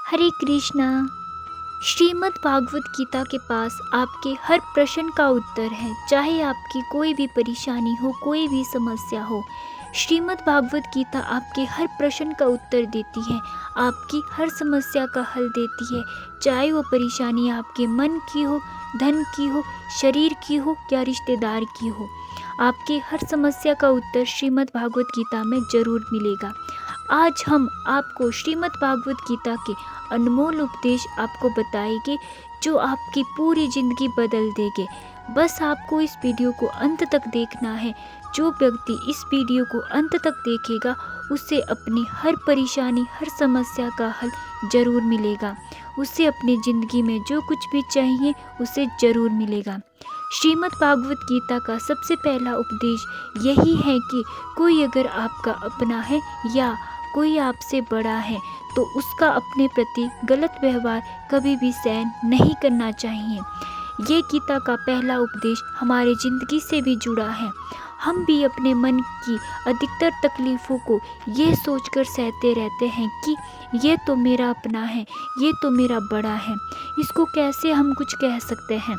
हरे कृष्णा। श्रीमद् भागवत गीता के पास आपके हर प्रश्न का उत्तर है। चाहे आपकी कोई भी परेशानी हो, कोई भी समस्या हो, श्रीमद् भागवत गीता आपके हर प्रश्न का उत्तर देती है, आपकी हर समस्या का हल देती है। चाहे वो परेशानी आपके मन की हो, धन की हो, शरीर की हो या रिश्तेदार की हो, आपकी हर समस्या का उत्तर श्रीमद् भागवत गीता में जरूर मिलेगा। आज हम आपको श्रीमद् भागवत गीता के अनमोल उपदेश आपको बताएंगे जो आपकी पूरी जिंदगी बदल देंगे। बस आपको इस वीडियो को अंत तक देखना है। जो व्यक्ति इस वीडियो को अंत तक देखेगा उससे अपनी हर परेशानी, हर समस्या का हल जरूर मिलेगा। उसे अपनी ज़िंदगी में जो कुछ भी चाहिए उसे जरूर मिलेगा। श्रीमद् भागवत गीता का सबसे पहला उपदेश यही है कि कोई अगर आपका अपना है या कोई आपसे बड़ा है तो उसका अपने प्रति गलत व्यवहार कभी भी सहन नहीं करना चाहिए। ये गीता का पहला उपदेश हमारे ज़िंदगी से भी जुड़ा है। हम भी अपने मन की अधिकतर तकलीफ़ों को ये सोचकर सहते रहते हैं कि ये तो मेरा अपना है, ये तो मेरा बड़ा है, इसको कैसे हम कुछ कह सकते हैं।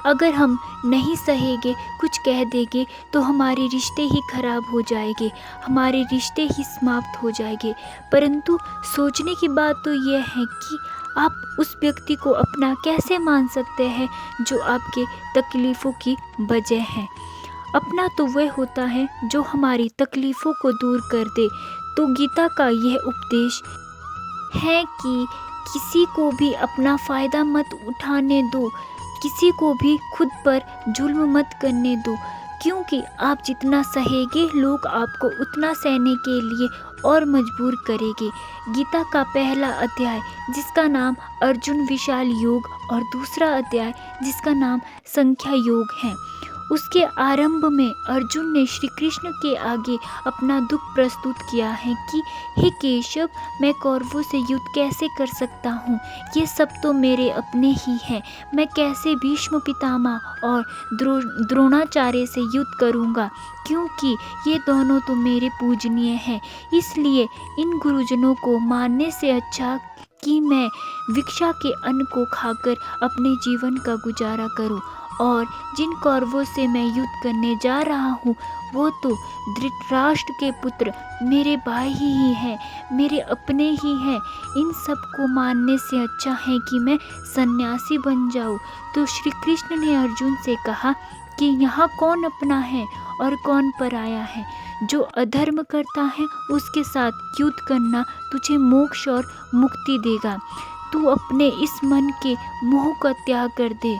अगर हम नहीं सहेंगे, कुछ कह देंगे तो हमारे रिश्ते ही खराब हो जाएंगे, हमारे रिश्ते ही समाप्त हो जाएंगे। परंतु सोचने की बात तो यह है कि आप उस व्यक्ति को अपना कैसे मान सकते हैं जो आपके तकलीफ़ों की वजह है। अपना तो वह होता है जो हमारी तकलीफ़ों को दूर कर दे। तो गीता का यह उपदेश है कि किसी को भी अपना फ़ायदा मत उठाने दो, किसी को भी खुद पर जुल्म मत करने दो, क्योंकि आप जितना सहेंगे लोग आपको उतना सहने के लिए और मजबूर करेंगे। गीता का पहला अध्याय जिसका नाम अर्जुन विशाल योग और दूसरा अध्याय जिसका नाम संख्या योग है, उसके आरंभ में अर्जुन ने श्री कृष्ण के आगे अपना दुख प्रस्तुत किया है कि हे केशव, मैं कौरवों से युद्ध कैसे कर सकता हूँ, ये सब तो मेरे अपने ही हैं। मैं कैसे भीष्म पितामह और द्रोणाचार्य से युद्ध करूँगा, क्योंकि ये दोनों तो मेरे पूजनीय हैं। इसलिए इन गुरुजनों को मानने से अच्छा कि मैं भिक्षा के अन्न को खाकर अपने जीवन का गुजारा करूं। और जिन कौरवों से मैं युद्ध करने जा रहा हूँ वो तो धृतराष्ट्र के पुत्र मेरे भाई ही हैं, मेरे अपने ही हैं। इन सब को मानने से अच्छा है कि मैं सन्यासी बन जाऊँ। तो श्री कृष्ण ने अर्जुन से कहा कि यहाँ कौन अपना है और कौन पराया है। जो अधर्म करता है उसके साथ युद्ध करना तुझे मोक्ष और मुक्ति देगा। तू अपने इस मन के मोह का त्याग कर दे,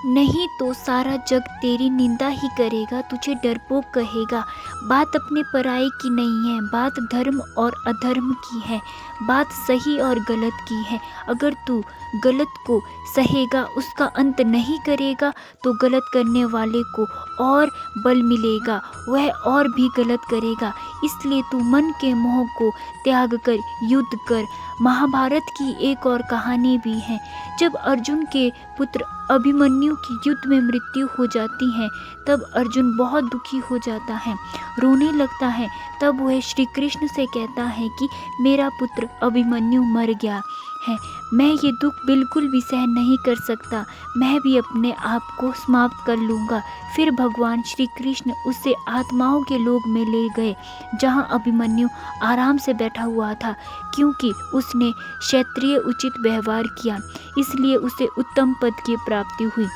नहीं तो सारा जग तेरी निंदा ही करेगा, तुझे डरपोक कहेगा। बात अपने पराई की नहीं है, बात धर्म और अधर्म की है, बात सही और गलत की है। अगर तू गलत को सहेगा, उसका अंत नहीं करेगा, तो गलत करने वाले को और बल मिलेगा, वह और भी गलत करेगा। इसलिए तू मन के मोह को त्याग कर युद्ध कर। महाभारत की एक और कहानी भी है। जब अर्जुन के पुत्र अभिमन्यु की युद्ध में मृत्यु हो जाती है तब अर्जुन बहुत दुखी हो जाता है, रोने लगता है। तब वह श्री कृष्ण से कहता है कि मेरा पुत्र अभिमन्यु मर गया है, मैं ये दुख बिल्कुल भी सहन नहीं कर सकता, मैं भी अपने आप को समाप्त कर लूँगा। फिर भगवान श्री कृष्ण उसे आत्माओं के लोक में ले गए जहाँ अभिमन्यु आराम से बैठा हुआ था, क्योंकि उसने क्षत्रिय उचित व्यवहार किया, इसलिए उसे उत्तम पद की प्राप्ति हुई।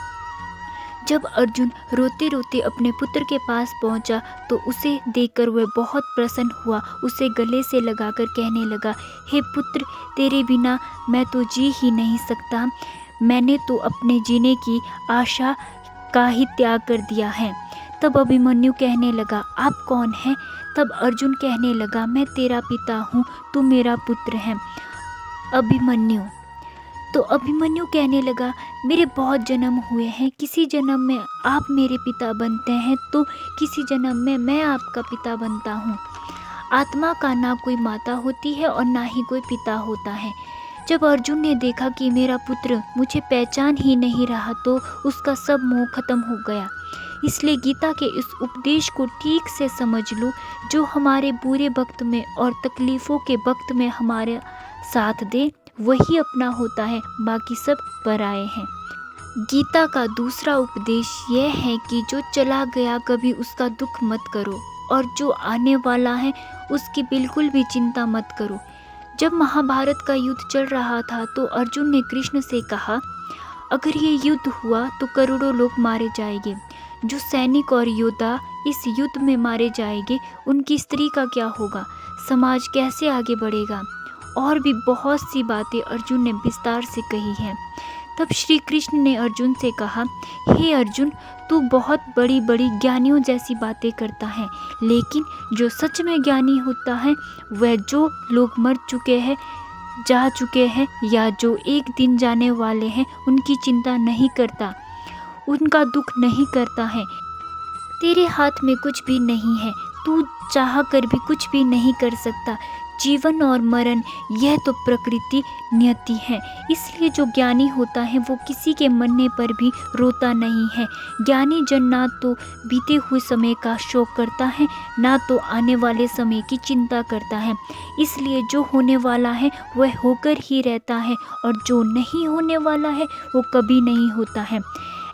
जब अर्जुन रोते रोते अपने पुत्र के पास पहुंचा तो उसे देखकर वह बहुत प्रसन्न हुआ, उसे गले से लगाकर कहने लगा, हे पुत्र, तेरे बिना मैं तो जी ही नहीं सकता, मैंने तो अपने जीने की आशा का ही त्याग कर दिया है। तब अभिमन्यु कहने लगा, आप कौन हैं? तब अर्जुन कहने लगा, मैं तेरा पिता हूँ, तू मेरा पुत्र है। अभिमन्यु तो अभिमन्यु कहने लगा, मेरे बहुत जन्म हुए हैं, किसी जन्म में आप मेरे पिता बनते हैं तो किसी जन्म में मैं आपका पिता बनता हूँ। आत्मा का ना कोई माता होती है और ना ही कोई पिता होता है। जब अर्जुन ने देखा कि मेरा पुत्र मुझे पहचान ही नहीं रहा तो उसका सब मोह खत्म हो गया। इसलिए गीता के इस उपदेश को ठीक से समझ लो। जो हमारे बुरे वक्त में और तकलीफ़ों के वक्त में हमारे साथ दे वही अपना होता है, बाकी सब पराए हैं। गीता का दूसरा उपदेश यह है कि जो चला गया कभी उसका दुख मत करो और जो आने वाला है उसकी बिल्कुल भी चिंता मत करो। जब महाभारत का युद्ध चल रहा था तो अर्जुन ने कृष्ण से कहा, अगर ये युद्ध हुआ तो करोड़ों लोग मारे जाएंगे। जो सैनिक और योद्धा इस युद्ध में मारे जाएंगे उनकी स्त्री का क्या होगा, समाज कैसे आगे बढ़ेगा। और भी बहुत सी बातें अर्जुन ने विस्तार से कही हैं। तब श्री कृष्ण ने अर्जुन से कहा, हे अर्जुन, तू बहुत बड़ी बड़ी ज्ञानियों जैसी बातें करता है, लेकिन जो सच में ज्ञानी होता है वह जो लोग मर चुके हैं, जा चुके हैं या जो एक दिन जाने वाले हैं उनकी चिंता नहीं करता, उनका दुख नहीं करता है। तेरे हाथ में कुछ भी नहीं है, तू चाह कर भी कुछ भी नहीं कर सकता। जीवन और मरण यह तो प्रकृति नियति है। इसलिए जो ज्ञानी होता है वो किसी के मरने पर भी रोता नहीं है। ज्ञानी जन ना तो बीते हुए समय का शोक करता है, ना तो आने वाले समय की चिंता करता है। इसलिए जो होने वाला है वह होकर ही रहता है और जो नहीं होने वाला है वो कभी नहीं होता है।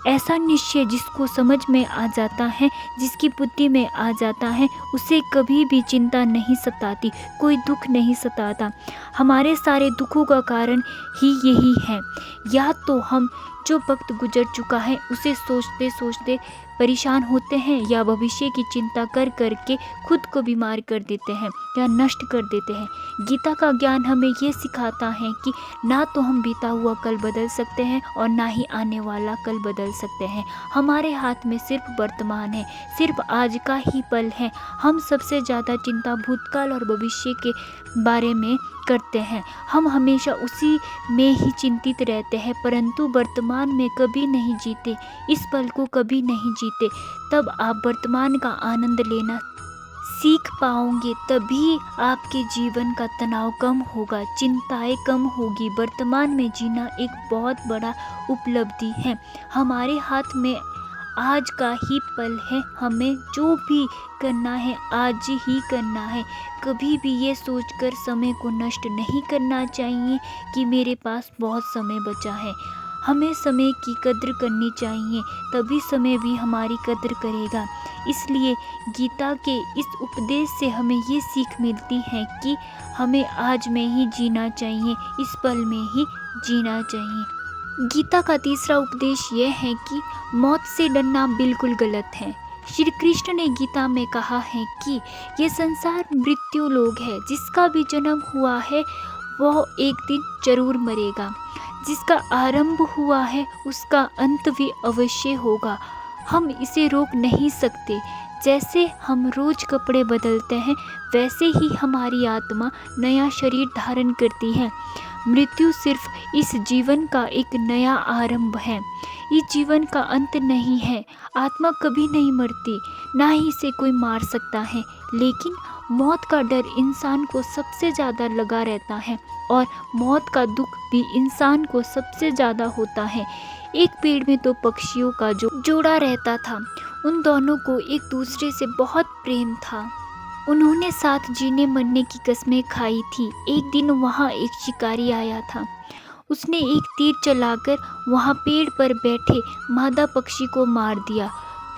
ऐसा निश्चय जिसको समझ में आ जाता है, जिसकी बुद्धि में आ जाता है, उसे कभी भी चिंता नहीं सताती, कोई दुख नहीं सताता। हमारे सारे दुखों का कारण ही यही है। या तो हम जो वक्त गुजर चुका है उसे सोचते सोचते परेशान होते हैं, या भविष्य की चिंता कर कर के खुद को बीमार कर देते हैं या नष्ट कर देते हैं। गीता का ज्ञान हमें ये सिखाता है कि ना तो हम बीता हुआ कल बदल सकते हैं और ना ही आने वाला कल बदल सकते हैं। हमारे हाथ में सिर्फ वर्तमान है, सिर्फ आज का ही पल है। हम सबसे ज़्यादा चिंता भूतकाल और भविष्य के बारे में करते हैं। हम हमेशा उसी में ही चिंतित रहते हैं, परंतु वर्तमान में कभी नहीं जीते, इस पल को कभी नहीं जीते। तब आप वर्तमान का आनंद लेना सीख पाओगे, तभी आपके जीवन का तनाव कम होगा, चिंताएं कम होगी। वर्तमान में जीना एक बहुत बड़ा उपलब्धि है। हमारे हाथ में आज का ही पल है, हमें जो भी करना है आज ही करना है। कभी भी ये सोचकर समय को नष्ट नहीं करना चाहिए कि मेरे पास बहुत समय बचा है। हमें समय की कद्र करनी चाहिए, तभी समय भी हमारी कद्र करेगा। इसलिए गीता के इस उपदेश से हमें ये सीख मिलती है कि हमें आज में ही जीना चाहिए, इस पल में ही जीना चाहिए। गीता का तीसरा उपदेश यह है कि मौत से डरना बिल्कुल गलत है। श्री कृष्ण ने गीता में कहा है कि ये संसार मृत्यु लोक है, जिसका भी जन्म हुआ है वह एक दिन जरूर मरेगा, जिसका आरंभ हुआ है उसका अंत भी अवश्य होगा। हम इसे रोक नहीं सकते। जैसे हम रोज कपड़े बदलते हैं वैसे ही हमारी आत्मा नया शरीर धारण करती है। मृत्यु सिर्फ इस जीवन का एक नया आरंभ है, इस जीवन का अंत नहीं है। आत्मा कभी नहीं मरती, ना ही इसे कोई मार सकता है, लेकिन मौत का डर इंसान को सबसे ज़्यादा लगा रहता है और मौत का दुख भी इंसान को सबसे ज़्यादा होता है। एक पेड़ में दो पक्षियों का जो जोड़ा रहता था, उन दोनों को एक दूसरे से बहुत प्रेम था। उन्होंने साथ जीने मरने की कस्में खाई थी। एक दिन वहाँ एक शिकारी आया था। उसने एक तीर चलाकर वहाँ पेड़ पर बैठे मादा पक्षी को मार दिया।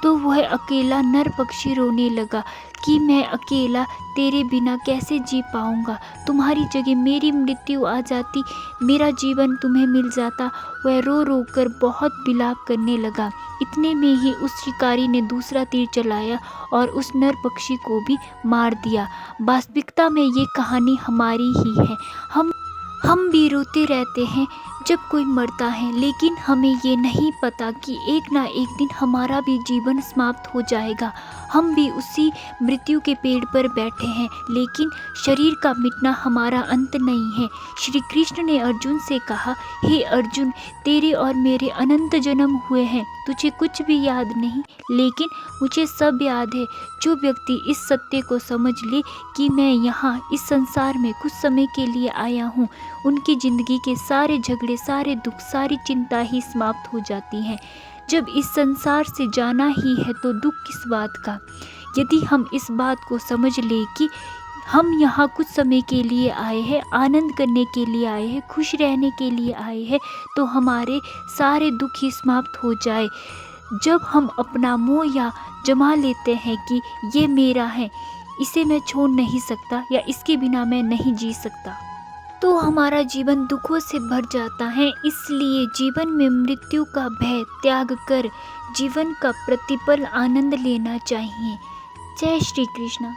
तो वह अकेला नर पक्षी रोने लगा कि मैं अकेला तेरे बिना कैसे जी पाऊंगा। तुम्हारी जगह मेरी मृत्यु आ जाती, मेरा जीवन तुम्हें मिल जाता। वह रो रो कर बहुत विलाप करने लगा। इतने में ही उस शिकारी ने दूसरा तीर चलाया और उस नर पक्षी को भी मार दिया। वास्तविकता में ये कहानी हमारी ही है। हम भी रोते रहते हैं जब कोई मरता है, लेकिन हमें ये नहीं पता कि एक ना एक दिन हमारा भी जीवन समाप्त हो जाएगा। हम भी उसी मृत्यु के पेड़ पर बैठे हैं, लेकिन शरीर का मिटना हमारा अंत नहीं है। श्री कृष्ण ने अर्जुन से कहा, हे अर्जुन, तेरे और मेरे अनंत जन्म हुए हैं, तुझे कुछ भी याद नहीं, लेकिन मुझे सब याद है। जो व्यक्ति इस सत्य को समझ ले कि मैं यहाँ इस संसार में कुछ समय के लिए आया हूँ, उनकी ज़िंदगी के सारे झगड़े, सारे दुख, सारी चिंता ही समाप्त हो जाती हैं। जब इस संसार से जाना ही है तो दुख किस बात का। यदि हम इस बात को समझ ले कि हम यहाँ कुछ समय के लिए आए हैं, आनंद करने के लिए आए हैं, खुश रहने के लिए आए हैं, तो हमारे सारे दुख ही समाप्त हो जाए। जब हम अपना मोह या जमा लेते हैं कि ये मेरा है, इसे मैं छोड़ नहीं सकता या इसके बिना मैं नहीं जी सकता, तो हमारा जीवन दुखों से भर जाता है। इसलिए जीवन में मृत्यु का भय त्याग कर जीवन का प्रतिपल आनंद लेना चाहिए। जय श्री कृष्ण।